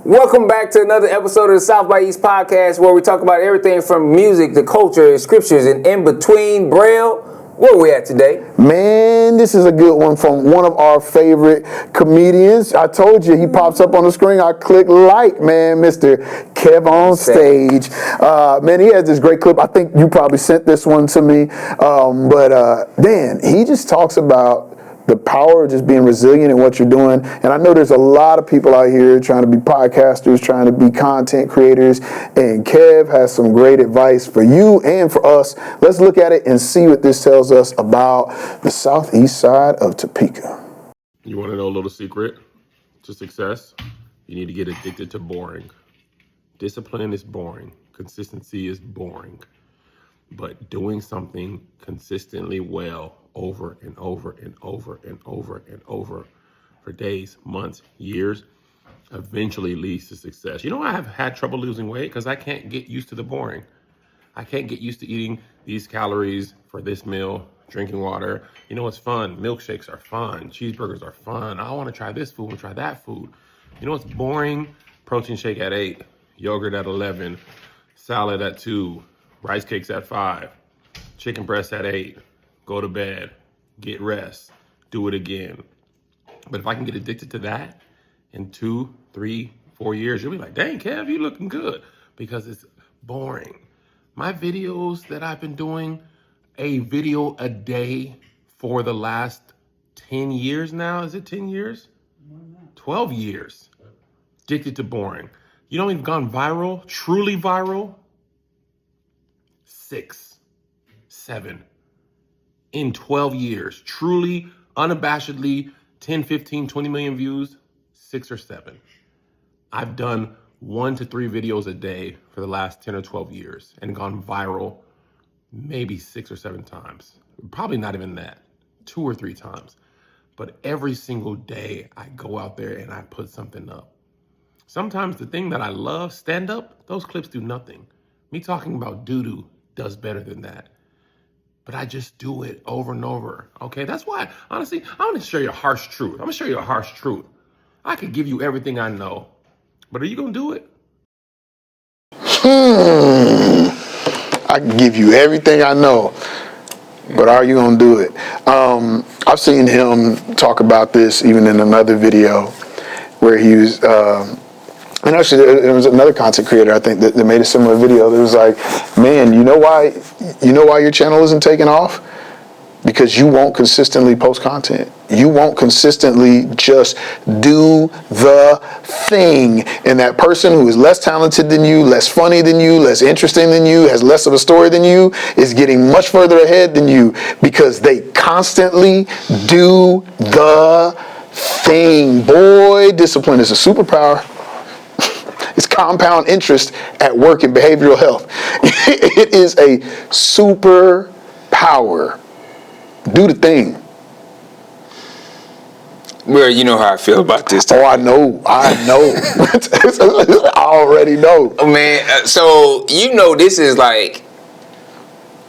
Welcome back to another episode of the South by East podcast, where we talk about everything from music to culture, scriptures, and in between. Braille, where are we at today? Man, this is a good one from one of our favorite comedians. I told you, he pops up on the screen. I click like, man, Mr. Kev on stage. Man, he has this great clip. I think you probably sent this one to me. Man, he just talks about the power of just being resilient in what you're doing. And I know there's a lot of people out here trying to be podcasters, trying to be content creators. And Kev has some great advice for you and for us. Let's look at it and see what this tells us about the southeast side of Topeka. You want to know a little secret to success? You need to get addicted to boring. Discipline is boring. Consistency is boring. But doing something consistently well over and over and over and over and over for days, months, years, eventually leads to success. You know, I have had trouble losing weight because I can't get used to the boring. I can't get used to eating these calories for this meal, drinking water. You know, it's fun. Milkshakes are fun. Cheeseburgers are fun. I want to try this food and try that food. You know, it's boring. Protein shake at 8, yogurt at 11, salad at 2, rice cakes at 5, chicken breast at 8, go to bed, get rest, do it again. But if I can get addicted to that in 2, 3, 4 years, you'll be like, dang, Kev, you looking good, because it's boring. My videos that I've been doing a video a day for the last 10 years now. Is it 10 years? 12 years. Addicted to boring. You know, we've gone viral, truly viral. 6, 7 in 12 years. Truly, unabashedly, 10, 15, 20 million views, 6 or 7. I've done 1 to 3 videos a day for the last 10 or 12 years and gone viral maybe 6 or 7 times. Probably not even that, 2 or 3 times. But every single day I go out there and I put something up. Sometimes the thing that I love, stand up, those clips do nothing. Me talking about doo-doo does better than that. But I just do it over and over, okay? That's why, honestly, I'm gonna show you a harsh truth. I'm gonna show you a harsh truth. I could give you everything I know, but are you gonna do it? I can give you everything I know, but are you gonna do it? I've seen him talk about this even in another video where he was, and actually there was another content creator, I think, that made a similar video that was like, man, you know why your channel isn't taking off? Because you won't consistently post content. You won't consistently just do the thing. And that person who is less talented than you, less funny than you, less interesting than you, has less of a story than you, is getting much further ahead than you because they constantly do the thing. Boy, discipline is a superpower. It's compound interest at work in behavioral health. It is a superpower. Do the thing. Well, you know how I feel about this time. Oh, I know. I already know. Oh, man, so you know this is like,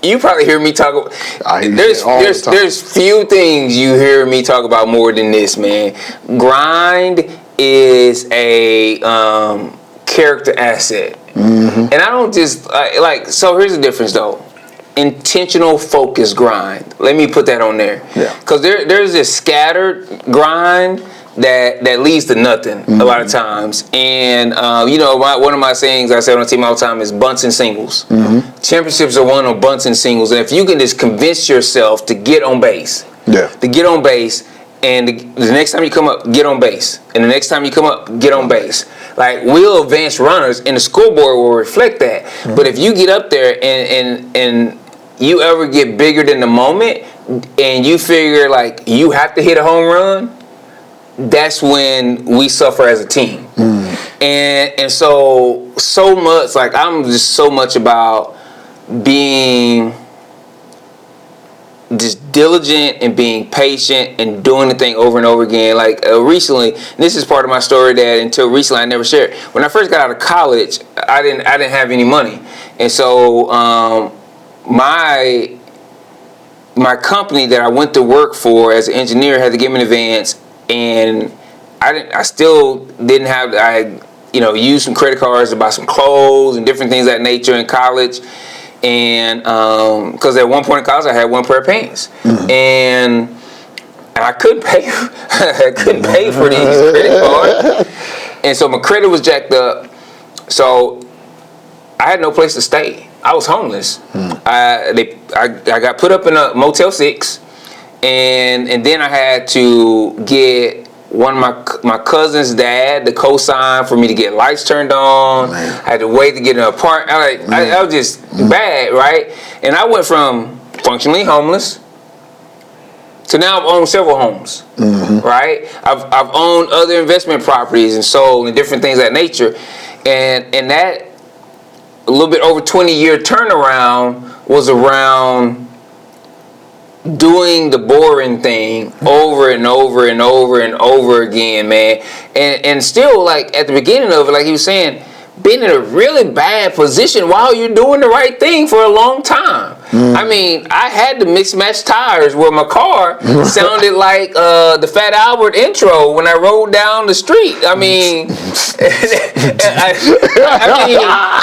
you probably hear me talk. There's few things you hear me talk about more than this, man. Grind is a character asset, and I don't just so here's the difference though. Intentional focus grind. Let me put that on there. Yeah. Because there's this scattered grind that leads to nothing a lot of times. And one of my sayings I say on the team all the time is bunts and singles. Championships are won on bunts and singles. And if you can just convince yourself to get on base, and the next time you come up, get on base. And the next time you come up, get on base. Like, we'll advance runners, and the scoreboard will reflect that. But if you get up there and you ever get bigger than the moment, and you figure, like, you have to hit a home run, that's when we suffer as a team. And so much, like, I'm just so much about being just diligent and being patient and doing the thing over and over again. Like recently, this is part of my story that until recently I never shared. When I first got out of college, I didn't have any money, and so my my company that I went to work for as an engineer had to give me an advance, and I still didn't have. I used some credit cards to buy some clothes and different things of that nature in college, and because at one point in college I had one pair of pants, and I couldn't pay. I couldn't pay for these credit cards, and so my credit was jacked up. So I had no place to stay. I was homeless. I got put up in a Motel 6, and then I had to get one of my cousin's dad to co-sign for me to get lights turned on. Man. I had to wait to get an apartment. I was just bad, right? And I went from functionally homeless to now I've owned several homes, right? I've owned other investment properties and sold and different things of that nature, and that a little bit over 20-year turnaround was around doing the boring thing over and over and over and over again, man. And still, like, at the beginning of it, like he was saying, being in a really bad position while you're doing the right thing for a long time. I mean, I had to mismatch tires where my car sounded like the Fat Albert intro when I rode down the street. I mean,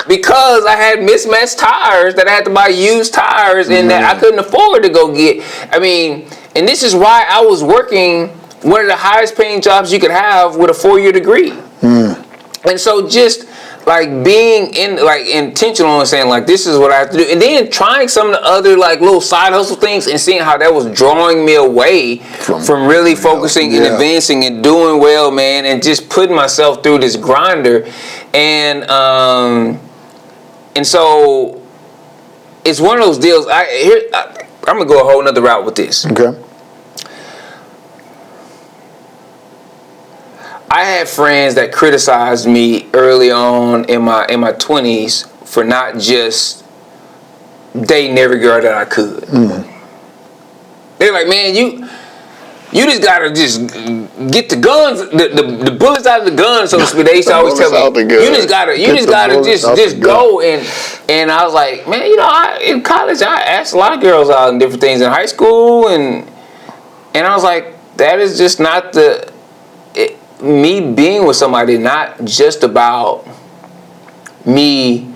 because I had mismatched tires that I had to buy used tires and that I couldn't afford to go get. I mean, and this is why I was working one of the highest paying jobs you could have with a 4-year degree. And so just like being intentional and saying like this is what I have to do, and then trying some of the other like little side hustle things and seeing how that was drawing me away from really focusing and advancing and doing well, man, and just putting myself through this grinder, and so it's one of those deals. I'm gonna go a whole nother route with this. Okay. I had friends that criticized me early on in my 20s for not just dating every girl that I could. They're like, man, you just gotta just get the guns, the bullets out of the gun, so to speak. They used to always tell me, you just gotta just go. And I was like, man, in college I asked a lot of girls out and different things in high school, and I was like, that is just not me being with somebody, not just about me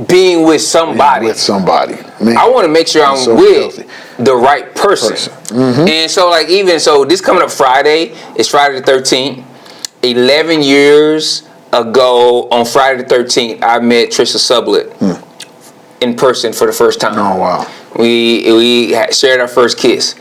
being with somebody. Man, I want to make sure I'm so with the right person. And so, like, even so, this coming up Friday is Friday the 13th. 11 years ago on Friday the 13th, I met Trisha Sublett in person for the first time. Oh wow! We shared our first kiss,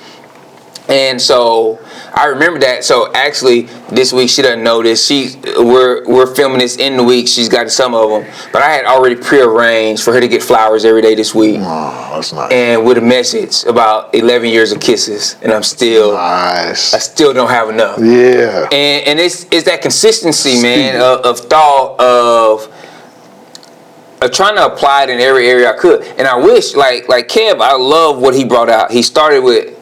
and so I remember that. So actually, this week she doesn't know this. We're filming this in the week. She's got some of them, but I had already prearranged for her to get flowers every day this week. Oh, that's nice. And with a message about 11 years of kisses, and I'm still nice. I still don't have enough. Yeah. And it's that consistency, man, of thought of trying to apply it in every area I could. And I wish, like Kev, I love what he brought out. He started with,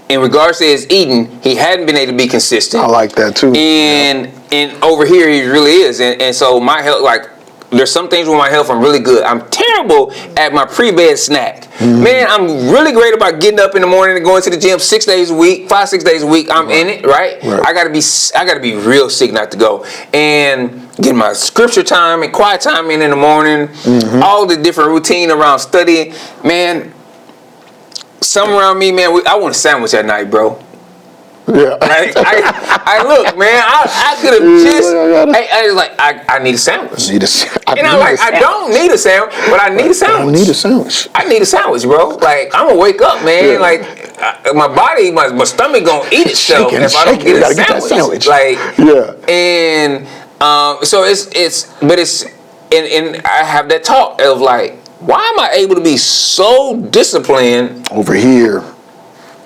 in regards to his eating, he hadn't been able to be consistent. I like that too. And over here he really is. And so my health, like, there's some things with my health I'm really good. I'm terrible at my pre-bed snack. Man, I'm really great about getting up in the morning and going to the gym 6 days a week, 5-6 days a week. I'm in it, right? I gotta be real sick not to go. And getting my scripture time and quiet time in the morning, all the different routine around studying, man. Some around me, man, I want a sandwich at night, bro. Yeah. I look, man, I could have just, I was like, I need a sandwich. I don't need a sandwich, but I need a sandwich. I need a sandwich, bro. Like, I'm gonna wake up, man. Like, my body, my stomach gonna eat itself if I don't get a sandwich. Like, and so and I have that talk of like, why am I able to be so disciplined over here,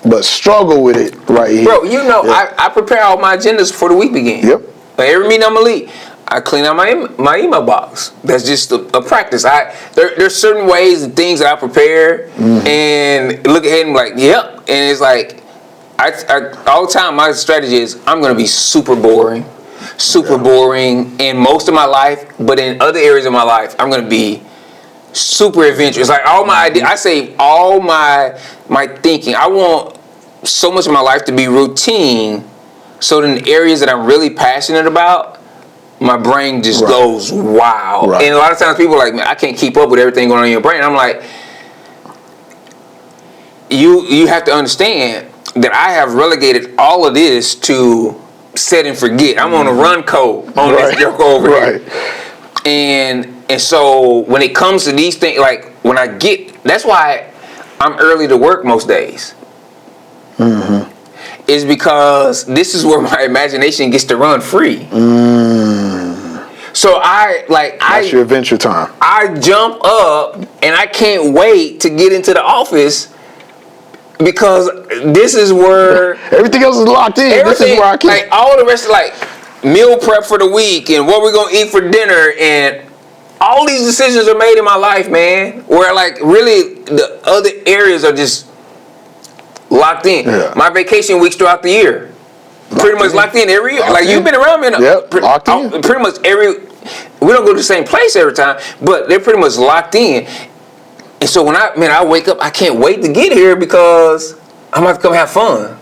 but struggle with it right here? Bro, I prepare all my agendas before the week begins. Yep. Like every meeting I'm gonna lead, I clean out my email box. That's just a practice. There's certain ways and things that I prepare and look ahead and be like, yep. And it's like, I all the time my strategy is I'm gonna be super boring in most of my life, but in other areas of my life, I'm gonna be super adventurous. Like all my ideas, I say all my thinking. I want so much of my life to be routine, so in the areas that I'm really passionate about, my brain just goes wild. Right. And a lot of times people are like, man, I can't keep up with everything going on in your brain. I'm like, you have to understand that I have relegated all of this to set and forget. I'm on a run code on this joke over here. And so when it comes to these things, like when I get, that's why I'm early to work most days. Is because this is where my imagination gets to run free. So that's your adventure time. I jump up and I can't wait to get into the office because this is where everything else is locked in. This is where I can, like all the rest of like meal prep for the week and what we're gonna eat for dinner and all these decisions are made in my life, man. Where like really the other areas are just locked in. Yeah. My vacation weeks throughout the year, pretty much locked in every year. Like you've been around me, locked in. Pretty much we don't go to the same place every time, but they're pretty much locked in. And so when I wake up, I can't wait to get here because I'm about to come have fun.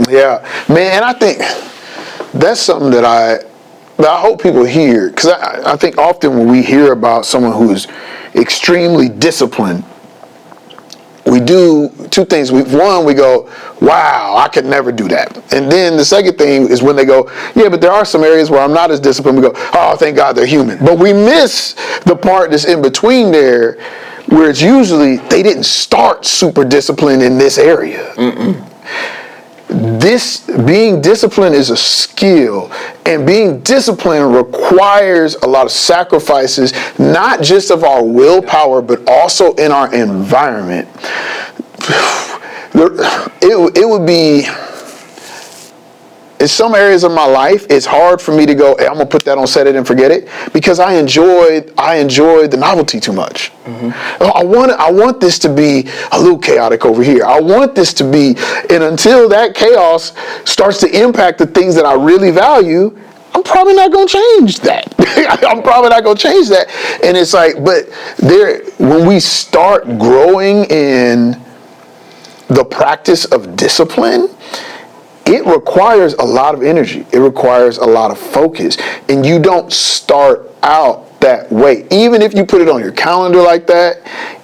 Yeah, man, and I think that's something that I hope people hear, because I think often when we hear about someone who's extremely disciplined, we do two things. One, we go, wow, I could never do that. And then the second thing is when they go, yeah, but there are some areas where I'm not as disciplined. We go, oh, thank God they're human. But we miss the part that's in between there, where it's usually they didn't start super disciplined in this area. This being disciplined is a skill, and being disciplined requires a lot of sacrifices, not just of our willpower, but also in our environment. It would be, in some areas of my life, it's hard for me to go, hey, I'm gonna put that on, set it and forget it, because I enjoy the novelty too much. I want this to be a little chaotic over here. I want this to be, and until that chaos starts to impact the things that I really value, I'm probably not gonna change that. And it's like, but when we start growing in the practice of discipline, it requires a lot of energy. It requires a lot of focus. And you don't start out that way. Even if you put it on your calendar like that,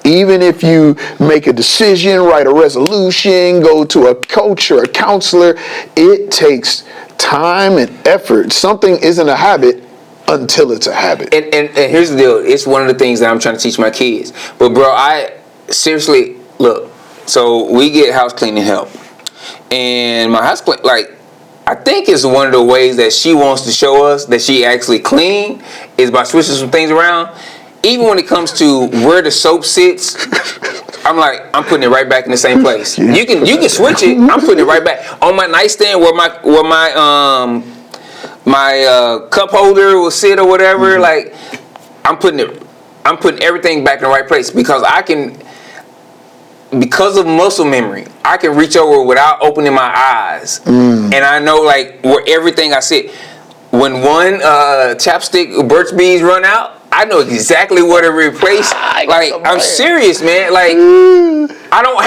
even if you make a decision, write a resolution, go to a coach or a counselor, it takes time and effort. Something isn't a habit until it's a habit. And here's the deal. It's one of the things that I'm trying to teach my kids. But bro, I seriously, look, so we get house cleaning help. And my house clean, like, I think it's one of the ways that she wants to show us that she actually clean is by switching some things around. Even when it comes to where the soap sits, I'm like, I'm putting it right back in the same place. You can switch it. I'm putting it right back on my nightstand where my cup holder will sit or whatever. Like, I'm putting everything back in the right place because because of muscle memory, I can reach over without opening my eyes. And I know like where everything I sit. When one chapstick Burt's Bees run out, I know exactly where to replace. Like, I'm serious, man. Like, I don't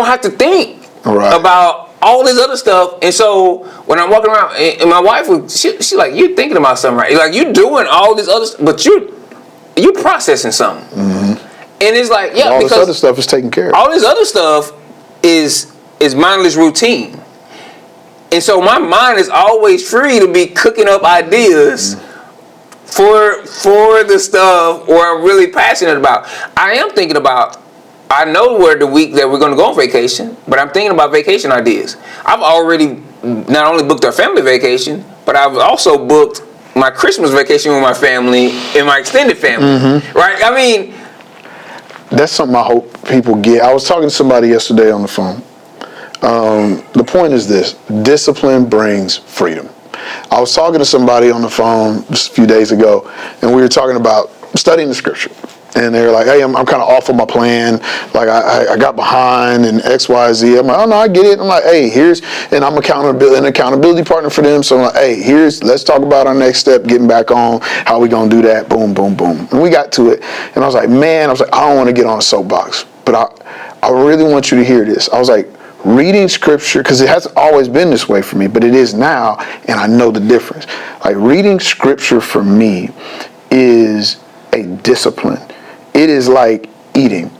have to think about all this other stuff. And so when I'm walking around, and my wife she's like, you're thinking about something, right? Like, you're doing all this other stuff, but you processing something. And it's like, yeah, all because this other stuff is taken care of. All this other stuff is mindless routine. And so my mind is always free to be cooking up ideas for the stuff where I'm really passionate about. I am thinking about, I know where the week that we're going to go on vacation, but I'm thinking about vacation ideas. I've already not only booked our family vacation, but I've also booked my Christmas vacation with my family and my extended family. Right? I mean, that's something I hope people get. I was talking to somebody yesterday on the phone. The point is this: discipline brings freedom. I was talking to somebody on the phone just a few days ago, and we were talking about studying the scripture. and they're like, hey, I'm kind of off of my plan. Like I got behind and X, Y, Z. I'm like, oh no, I get it. I'm like, hey, and I'm an accountability partner for them. So I'm like, hey, let's talk about our next step, getting back on, how we gonna do that, boom, boom, boom. And we got to it. And I was like, I don't want to get on a soapbox, but I really want you to hear this. I was like, reading scripture, because it hasn't always been this way for me, but it is now, and I know the difference. Like, reading scripture for me is a discipline. It is like eating.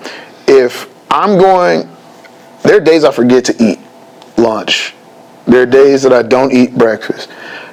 If there are days I forget to eat lunch. There are days that I don't eat breakfast.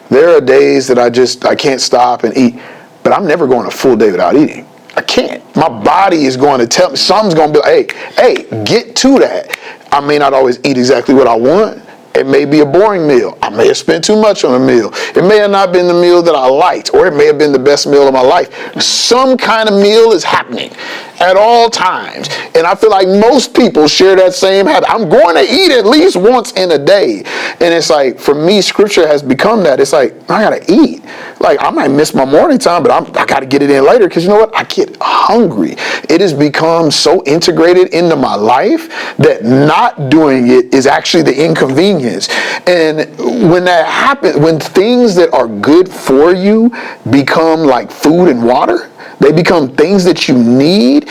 There are days that I can't stop and eat, but I'm never going a full day without eating. I can't. My body is going to tell me, something's going to be like, hey, get to that. I may not always eat exactly what I want. It may be a boring meal. I may have spent too much on a meal. It may have not been the meal that I liked, or it may have been the best meal of my life. Some kind of meal is happening at all times. And I feel like most people share that same habit. I'm going to eat at least once in a day. And it's like, for me, scripture has become that. It's like, I got to eat. Like, I might miss my morning time, but I got to get it in later, because you know what? I get hungry. It has become so integrated into my life that not doing it is actually the inconvenience. And when that happens, when things that are good for you become like food and water, they become things that you need,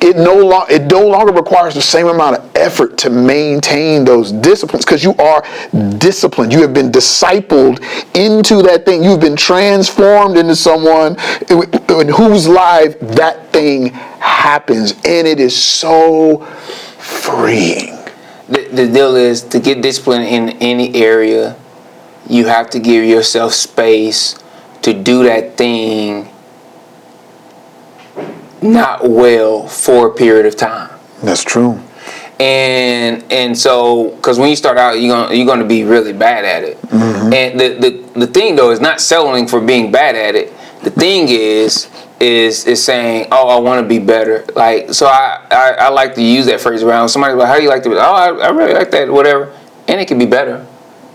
it no longer requires the same amount of effort to maintain those disciplines, because you are disciplined. You have been discipled into that thing. You've been transformed into someone in whose life that thing happens, and it is so freeing. The deal is, to get discipline in any area, you have to give yourself space to do that thing not well for a period of time. That's true. And so, because when you start out, you're gonna be really bad at it. Mm-hmm. And the thing though is not settling for being bad at it. The thing is saying, oh, I want to be better. Like, so I like to use that phrase around somebody. Like, how do you like to be? Oh, I really like that, whatever. And it can be better.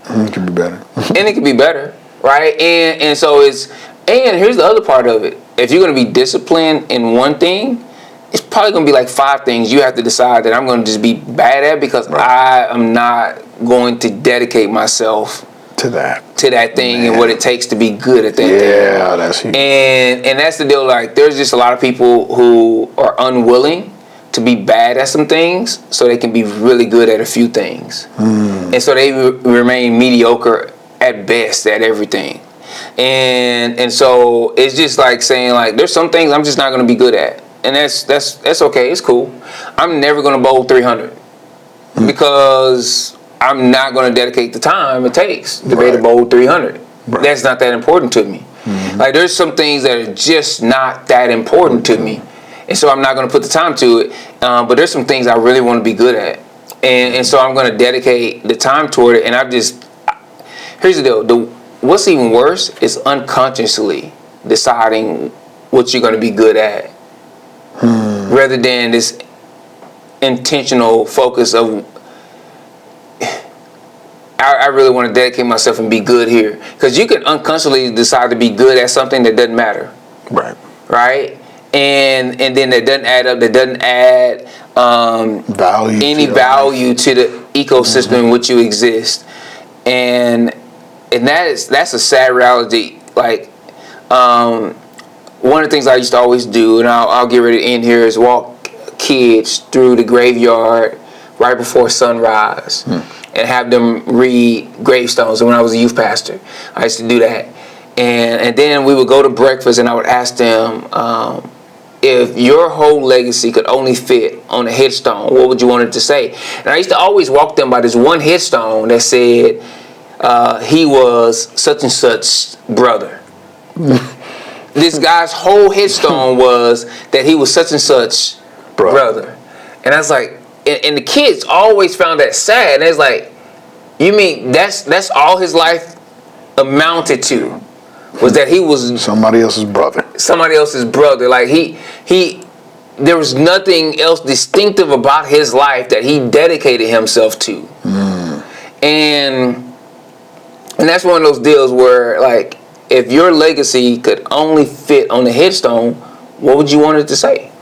It can be better. And it can be better, right? And so and here's the other part of it. If you're going to be disciplined in one thing, it's probably going to be like 5 things you have to decide that I'm going to just be bad at, because I am not going to dedicate myself to that thing, man, and what it takes to be good at that thing. Yeah, that's huge. And that's the deal. Like, there's just a lot of people who are unwilling to be bad at some things so they can be really good at a few things. And so they remain mediocre at best at everything. And so it's just like saying, like, there's some things I'm just not going to be good at. And that's okay. It's cool. I'm never going to bowl 300 because I'm not going to dedicate the time it takes to be able to bowl 300. Right. That's not that important to me. Mm-hmm. Like, there's some things that are just not that important to me. And so I'm not going to put the time to it. But there's some things I really want to be good at. And so I'm going to dedicate the time toward it. And here's the deal. What's even worse is unconsciously deciding what you're going to be good at. Rather than this intentional focus of, I really want to dedicate myself and be good here. Because you can unconsciously decide to be good at something that doesn't matter. Right? And then that doesn't add up, that doesn't add value to the ecosystem in which you exist. And that's a sad reality. Like, one of the things I used to always do, and I'll get ready to end here, is walk kids through the graveyard right before sunrise and have them read gravestones. And when I was a youth pastor, I used to do that. And then we would go to breakfast, and I would ask them, if your whole legacy could only fit on a headstone, what would you want it to say? And I used to always walk them by this one headstone that said, he was such and such brother. This guy's whole headstone was that he was such and such brother. And I was like, and the kids always found that sad. And it's like, you mean that's all his life amounted to, was that he was somebody else's brother. Like, he there was nothing else distinctive about his life that he dedicated himself to. And that's one of those deals where, like, if your legacy could only fit on the headstone, what would you want it to say?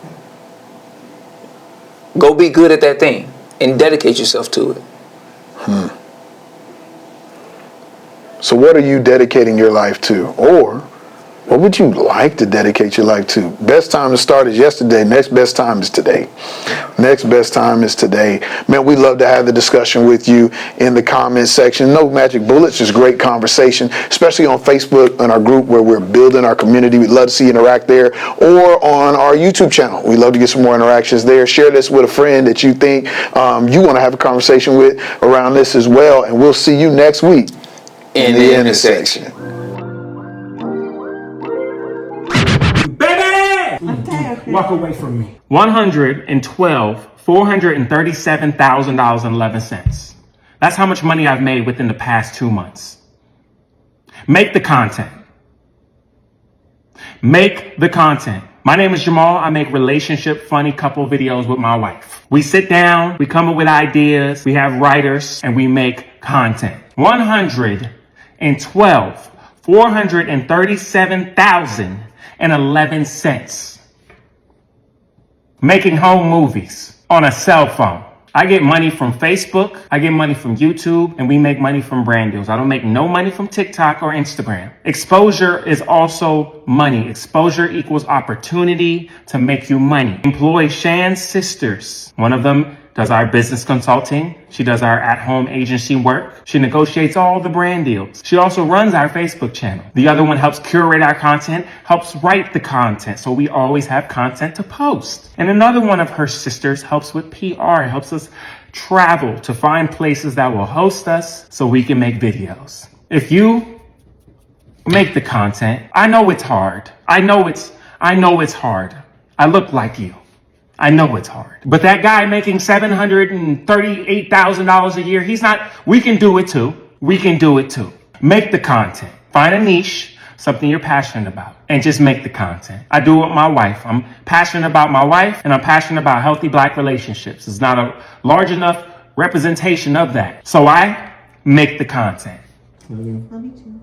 Go be good at that thing and dedicate yourself to it. So what are you dedicating your life to? Or what would you like to dedicate your life to? Best time to start is yesterday. Next best time is today. Next best time is today. Man, we love to have the discussion with you in the comment section. No magic bullets, just great conversation, especially on Facebook and our group where we're building our community. We'd love to see you interact there, or on our YouTube channel. We'd love to get some more interactions there. Share this with a friend that you think you want to have a conversation with around this as well. And we'll see you next week in the intersection. Baby! Walk away from me. $437,000.11. That's how much money I've made within the past 2 months. Make the content. Make the content. My name is Jamal. I make relationship funny couple videos with my wife. We sit down, we come up with ideas, we have writers, and we make content. $437,011. Making home movies on a cell phone. I get money from Facebook, I get money from YouTube, and we make money from brand deals. I don't make no money from TikTok or Instagram. Exposure is also money. Exposure equals opportunity to make you money. Employ Shan's sisters. One of them does our business consulting. She does our at-home agency work. She negotiates all the brand deals. She also runs our Facebook channel. The other one helps curate our content, helps write the content, so we always have content to post. And another one of her sisters helps with PR, helps us travel to find places that will host us so we can make videos. If you make the content, I know it's hard. I know it's hard. I look like you. I know it's hard. But that guy making $738,000 a year, we can do it too. We can do it too. Make the content. Find a niche, something you're passionate about, and just make the content. I do it with my wife. I'm passionate about my wife, and I'm passionate about healthy Black relationships. There's not a large enough representation of that. So I make the content. Love you too.